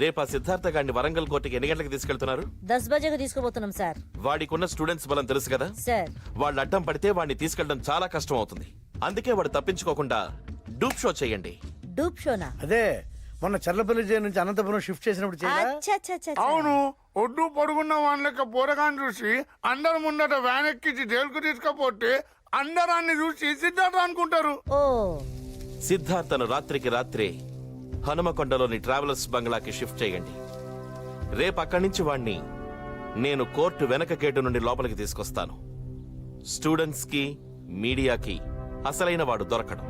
రేపు ఆ సిద్ధార్థ గారిని వరంగల్ కోర్టుకి ఎన్ని గంటలకు తీసుకెళ్తున్నారు? 10 బజేకు తీసుకుపోతున్నాం సార్. వాడికున్న స్టూడెంట్స్ బలం తెలుసు కదా సార్. వాళ్ళు అడ్డం పడితే వాడిని తీసుకెళ్ళడం చాలా కష్టం అవుతుంది. అందుకే వాడు తప్పించుకోకుండా డూప్ షో చేయండి. డూప్ షోనా? అదే మొన్న చర్లపల్లి జైలు నుంచి అనంతపురం షిఫ్ట్ చేసినప్పుడు అచ్చచ్చచ్చచ్చ. అవును, ఒడ్డు పొడుగున్న వాళ్ళ లెక్క పోరగాన్ని చూసి అందరు ముందట వ్యాన్ ఎక్కించి జైలుకు తీసుకపోతే అందరాన్ని చూసి సిద్ధార్థ అనుకుంటారు. ఓ సిద్ధార్థను రాత్రికి రాత్రే హనుమకొండలోని ట్రావెలర్స్ బంగ్లాకి షిఫ్ట్ చేయండి. రేపు అక్కడి నుంచి వాణ్ణి నేను కోర్టు వెనక గేటు నుండి లోపలికి తీసుకొస్తాను. స్టూడెంట్స్ కి మీడియాకి అసలైన వాడు దొరకడం.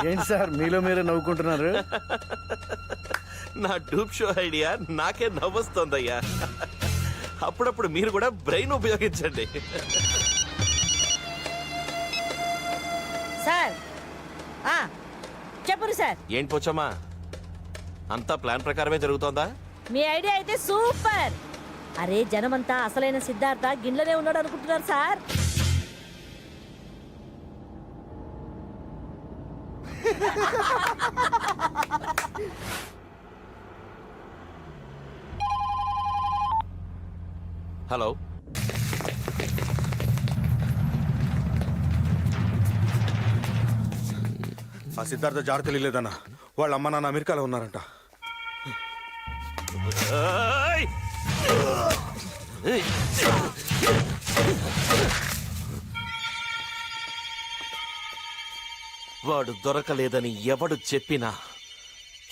ఏంటి సార్ మీలో మీరే నవ్వుకుంటున్నారు? నా డూప్ షో ఐడియా నాకే నవ్వొస్తోందయ్యా. అప్పుడప్పుడు మీరు కూడా బ్రెయిన్ ఉపయోగించండి. సార్ చెప్పరు సార్. ఏంటి పోచమ్మా, అంతా ప్లాన్ ప్రకారమే జరుగుతోందా? మీ ఐడియా అయితే సూపర్. అరే జనమంతా అసలైన సిద్ధార్థ గిన్నెలనే ఉన్నాడు అనుకుంటున్నారు సార్. హలో, ఆ సిద్ధార్థ జాడ తెలియలేదన్నా. వాళ్ళ అమ్మ నాన్న అమెరికాలో ఉన్నారంట. వాడు దొరకలేదని ఎవడు చెప్పినా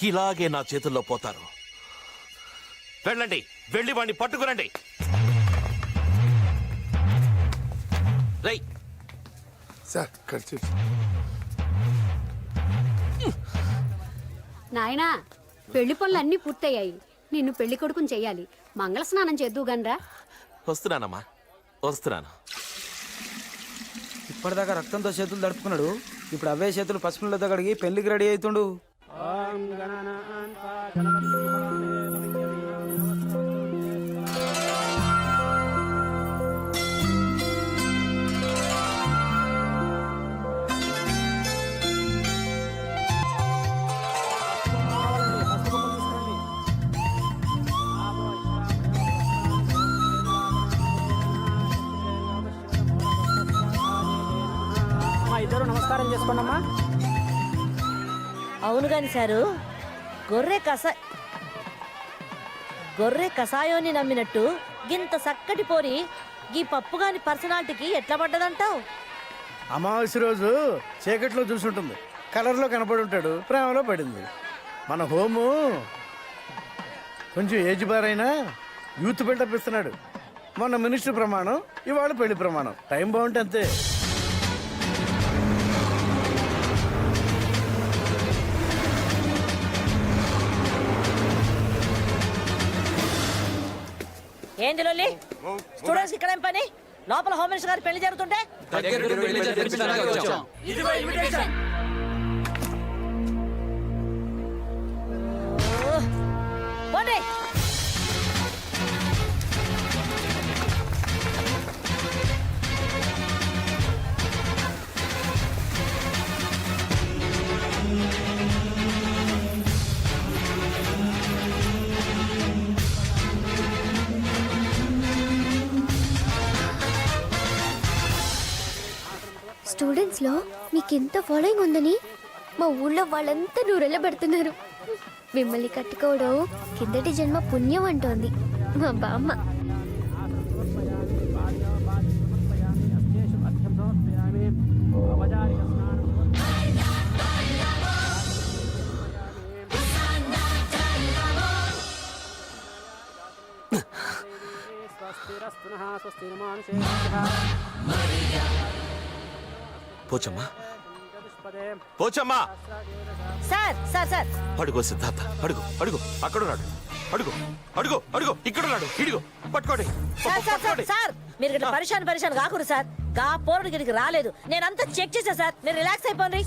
ఇలాగే నా చేతుల్లో పోతారు. వెళ్ళండి, వెళ్ళి వాడిని పట్టుకురండి. రై సార్ ఖర్చు నాయనా, పెళ్లి పనులు అన్ని పూర్తయ్యాయి. నిన్ను పెళ్లి కొడుకుని చెయ్యాలి. మంగళ స్నానం చేద్దువు గనరా. వస్తున్నానమ్మా, వస్తున్నాను. ఇప్పటిదాకా రక్తంతో చేతులు దడుపుకున్నాడు. ఇప్పుడు అవే చేతులు పసుపులతో కడిగి పెళ్లికి రెడీ అవుతుండు. ఇద్దరు నమస్కారం చేసుకోండమ్మా. అవును గాని సారు, గొర్రె కషాయోని నమ్మినట్టు గింత చక్కటి పోరి గీ పప్పు గాని పర్సనాలిటీకి ఎట్లా పడ్డదంటావు? అమావాస్య రోజు చీకట్లో చూసుంటుంది, కలర్లో కనపడి ఉంటాడు, ప్రేమలో పడింది. మన హోము కొంచెం ఏజ్ బార్ అయినా యూత్ బిల్డప్ ఇస్తున్నాడు. మొన్న మినిస్టర్ ప్రమాణం, ఇవాళ పెళ్లి ప్రమాణం. టైం బాగుంటే అంతే. ఏంటి లొల్లి? స్టూడెంట్స్ ఇక్కడ ఏం పని? లోపల హోమ్ మినిస్టర్ గారి పెళ్లి జరుగుతుంటే పోండి. స్టూడెంట్స్ లో మీకెంత ఫాలోయింగ్ ఉందని మా ఊళ్ళో వాళ్ళంతా నూరెళ్ళ పెడుతున్నారు. మిమ్మల్ని కట్టుకోవడం కిందటి జన్మ పుణ్యం అంటోంది మా బామ్మ. Pochamma, Pochamma. Sir sir sir అడుగు సిద్ధార్థ, అడుగు అడుగు, అక్కడున్నాడు. అడుగు అడుగు అడుగు, ఇక్కడున్నాడు. ఇడుగు, పట్టుకోండి. సార్ సార్ సార్ సార్ మీరు ఇక్కడ పరిశాన్ కాకూడదు సార్. గా పోరుడు గిడికి రాలేదు, నేనంతా చెక్ చేశా సార్. మీరు రిలాక్స్ అయిపోండి.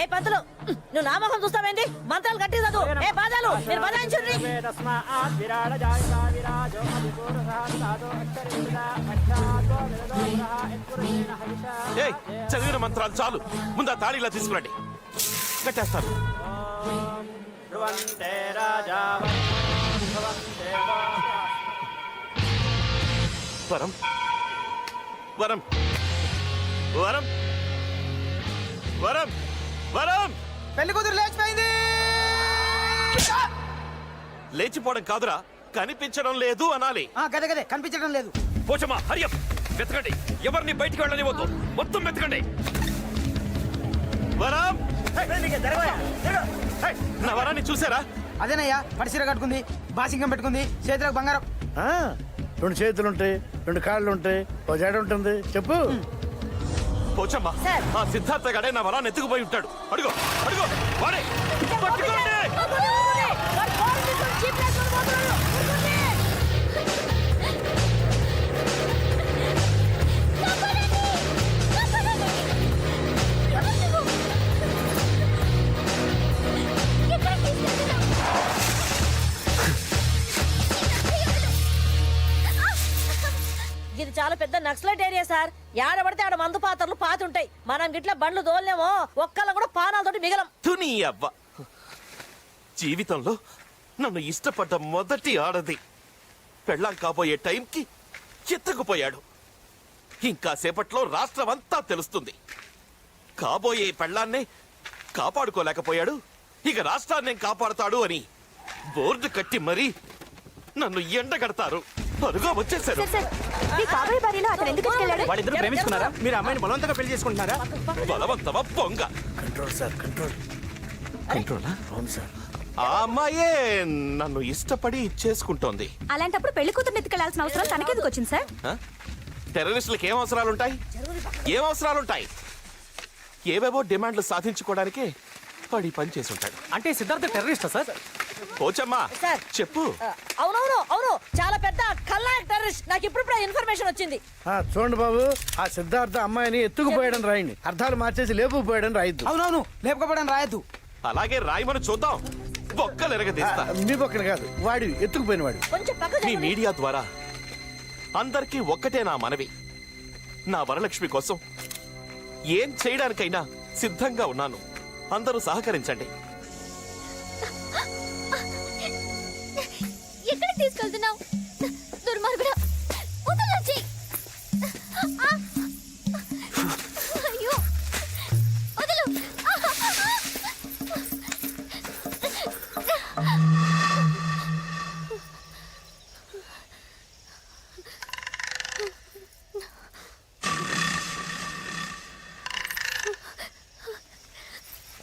ఏ పంతులు నువ్వు నామకం చూస్తావేంటి మంత్రాలు కట్టి చదువు ఏ బాధాలు మీరు బదాయించుర్రి తస్మాత్ విరాడ జాయతా విరాజో అభిపూర్వసాదో అక్షరేణ అక్షాతో విరదోరః యత్పురుషేణ హవిషా ఏయ్ చదివిన మంత్రాలు చాలు ముందు ఆ తాళిలా తీసుకురండి కట్టేస్తాను ధ్రువంతే రాజా ధ్రువంతే వరం వరం వరం వరం వరం పెళ్లి కూతురు లేచిపోయింది. లేచిపోవడం కాదురా కనిపించడం లేదు అనాలి. గదే గదే కనిపించడం లేదు. పోచమ్మా హరియప్ వెతకండి, ఎవరిని బయటికి వెళ్ళనివ్వద్దు, మొత్తం వెతకండి. వరం నా వరాన్ని చూసారా? అదేనయ్యా పడిసీర కట్టుకుంది, బాసింగం పెట్టుకుంది, చేతులకు బంగారం. ఆ, 2 చేతులు ఉంటాయి, 2 కాళ్ళు ఉంటాయి, ఓ జడ ఉంటుంది. చెప్పు. పోచమ్మా ఆ సిద్ధార్థ గడే నా వరాన్ని ఎత్తుకుపోయి ఉంటాడు. అడుగు అడుగు వాడే పట్టుకోండి. ఇది చాలా పెద్ద నక్సలైట్ ఏరియా సార్. ఆడబడితే ఆడ మందు పాత్రలు పాతుంటాయి. మనం గిట్ల బండ్లు దోలేమో ఒక్కళ్ళ కూడా పానాలతోటి మిగలం. తుని అవ్వ జీవితంలో నన్ను ఇష్టపడ్డ మొదటి ఆడది పెళ్ళాం కాబోయే టైంకి ఎత్తుకుపోయాడు. ఇంకా సేపట్లో రాష్ట్రం అంతా తెలుస్తుంది. కాబోయే పెళ్ళాన్నే కాపాడుకోలేకపోయాడు, ఇక రాష్ట్రాన్ని కాపాడతాడు అని బోర్డు కట్టి మరీ నన్ను ఎండగడతారు. అరుగా వచ్చేసారు. వాళ్ళిద్దరు ప్రేమించుకున్నారా? మీరు అమ్మాయిని బలవంతంగా పెళ్లి చేసుకుంటున్నారా? బలవంతమా పొంగ కంట్రోల్ సార్, కంట్రోల్. కంట్రోలా? అవును సార్. ఆ అమ్మాయే నన్ను ఇష్టపడి చేసుకుంటోంది. అలాంటప్పుడు పెళ్లి కూతురు ఎత్తుకెళ్లాల్సిన అవసరం తనకెందుకు వచ్చింది సార్? ఆ? టెర్రరిస్టులకు ఏం అవసరాలుంటాయి? ఏం అవసరాలుంటాయి? ఏవేవో డిమాండ్లు సాధించుకోవడానికే వాడి పని చేసి ఉంటాడు. అంటే సిద్ధార్థ టెర్రరిస్టా సార్? పోచమ్మా సార్. చెప్పు. అవునవును అవును, చాలా పెద్ద కల్లాయక్ టెర్రరిస్ట్. నాకు ఇప్పుడు ఇన్ఫర్మేషన్ వచ్చింది. చూడండి బాబు, ఆ సిద్ధార్థ అమ్మాయిని ఎత్తుకుపోయాడని రాయండి, అర్థాలు మార్చేసి లేపుకుపోయాడని రాయద్దు. అవునవును లేపకపోవడానికి రాయద్దు. అలాగే రాయమని చూద్దాం. బొక్కలు ఎరగదీస్తా. మీ పక్కన కాదు, వాడి ఎత్తుకుపోయిన వాడు. కొంచెం పక్క మీ మీడియా ద్వారా అందరికీ ఒక్కటే నా మనవి. నా వరలక్ష్మి కోసం ఏం చేయడానికైనా సిద్ధంగా ఉన్నాను. అందరూ సహకరించండి. ఎక్కడికి తీసుకెళ్తున్నావు దుర్మార్గుడా? వదలొచ్చి. అయ్యో వదలు.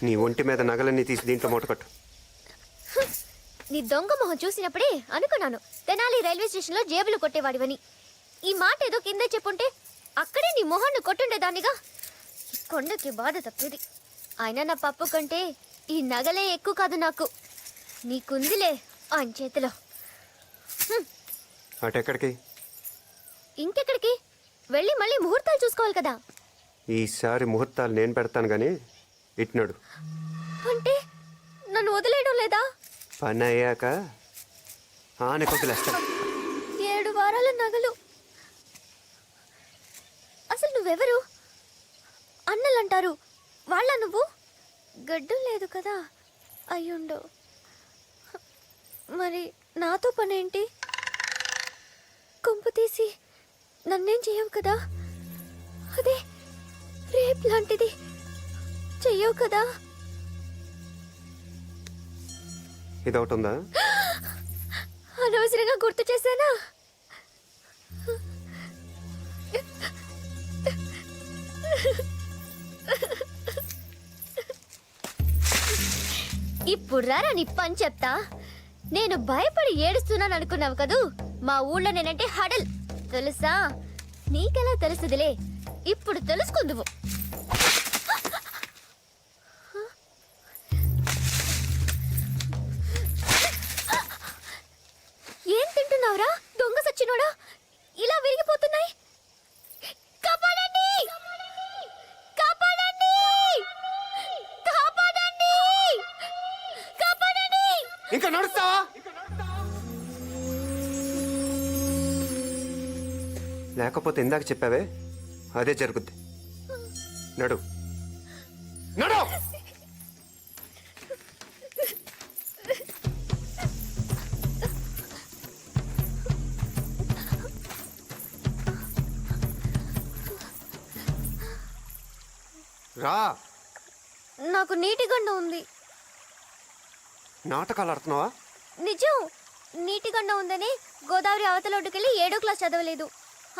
నీ ఒంటి మీద నగలన్నీ తీసి దీంట్లో మూటకట్టు. నీ దొంగ మొహం చూసినప్పుడే అనుకున్నాను తెనాలి రైల్వే స్టేషన్ లో జేబులు కొట్టేవాడివని. ఈ మాట ఏదో కింద చెప్పుంటే అక్కడే నీ మొహాన్ని కొట్టుండేదాన్నిగా. ఈ కొండకి బాధ తప్పేది. అయినా నా పప్పు కంటే ఈ నగలే ఎక్కువ కాదు నాకు. నీకుందిలే ఆయన చేతిలో. అటెక్కడికి? ఇంకెక్కడికి వెళ్ళి మళ్ళీ ముహూర్తాలు చూసుకోవాలి కదా. ఈసారి ముహూర్తాలు నేను పెడతాను గానీ ఇట్నాడు. అంటే నన్ను వదిలేయడం లేదా? పని అయ్యాక ఆనకు వదిలేస్తాను. 7 వారాల నగలు. అసలు నువ్వెవరు? అన్నలంటారు, వాళ్ళ నువ్వు? గడ్డం లేదు కదా. అయ్యుండో. మరి నాతో పనేంటి? కొంపు తీసి నన్నేం చేయవు కదా. అదే రేప్ లాంటిది చెయ్యవు కదా. ఇదొకటి ఉందా? అనవసరంగా గుర్తు చేశానా? ఇప్పుడు రారా నీ పని చెప్తా. నేను భయపడి ఏడుస్తున్నాను అనుకున్నావు కదూ. మా ఊళ్ళో నేనంటే హడల్ తెలుసా? నీకెలా తెలుసుదిలే, ఇప్పుడు తెలుసుకుందువు. ఏం తింటున్నావురా దొంగ సచ్చినోడా? ఇలా విరిగిపోతున్నాయి. కాపాడండి! కాపాడండి! ఇంకా నడుస్తావా? లేకపోతే ఇందాక చెప్పావే అదే జరుగుద్ది. నడు నడు. రా. నాకు నీటి గండం ఉంది. నాటకాలు ఆడుతున్నావా? నిజం, నీటి గండం ఉందని గోదావరి అవతలొడ్డుకెళ్ళి 7వ క్లాస్ చదవలేదు.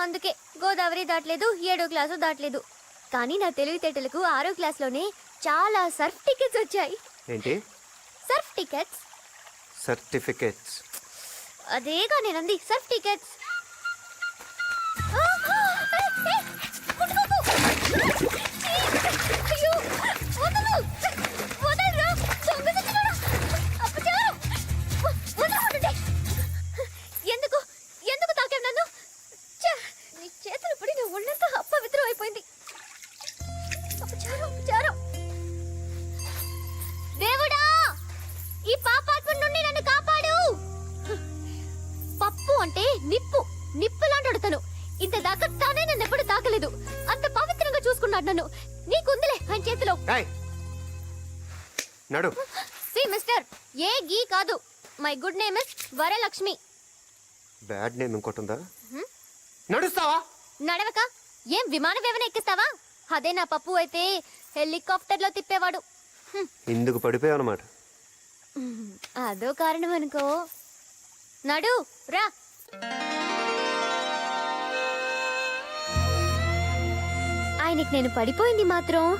అందుకే గోదావరి దాటలేదు, 7వ క్లాసు దాటలేదు. కానీ నా తెలివితేటలకు 6వ క్లాస్లోనే చాలా సర్ఫ్ టికెట్స్ వచ్చాయి. ఏంటి? Surf tickets. సర్టిఫికేట్స్. అదేగా నేనంది, సర్ఫ్ టికెట్స్. అయ్యో, వదలు, వదలరా, దొంగ సచ్చినోడా. అప్పచారు, వదలమంటుంటే. ఎందుకు ఎందుకు తాకావు నన్ను? ఛే, నీ చేతులు పడి నా ఒళ్ళంతా అపవిత్రం అయిపోయింది. అపచారం, అపచారం. దేవుడా, ఈ పాపాత్మ నుండి నన్ను కాపాడు. పప్పు అంటే నిప్పు, నిప్పు లాంటి అడుగుతాను. ఇంత దాకా తానే నన్ను ఎప్పుడు తాకలేదు. అంత పవిత్రంగా చూసుకున్నాడు నన్ను. నీకుందిలే ఆయన చేతిలో. ఏయ్, నడు. సి మిస్టర్, ఏ గీ కాదు. My good name is Varalakshmi. Bad name ఇంకోటి ఉందా? నడుస్తావా? నడవక ఏం విమానం ఏమైనా ఎక్కిస్తావా? అదే నా పప్పు అయితే హెలికాప్టర్లో తిప్పేవాడు. ఇందుకు పడిపోయావు అన్నమాట. అదో కారణం అనుకో. నడు రా. ఆయనకి నేను పడిపోయింది మాత్రం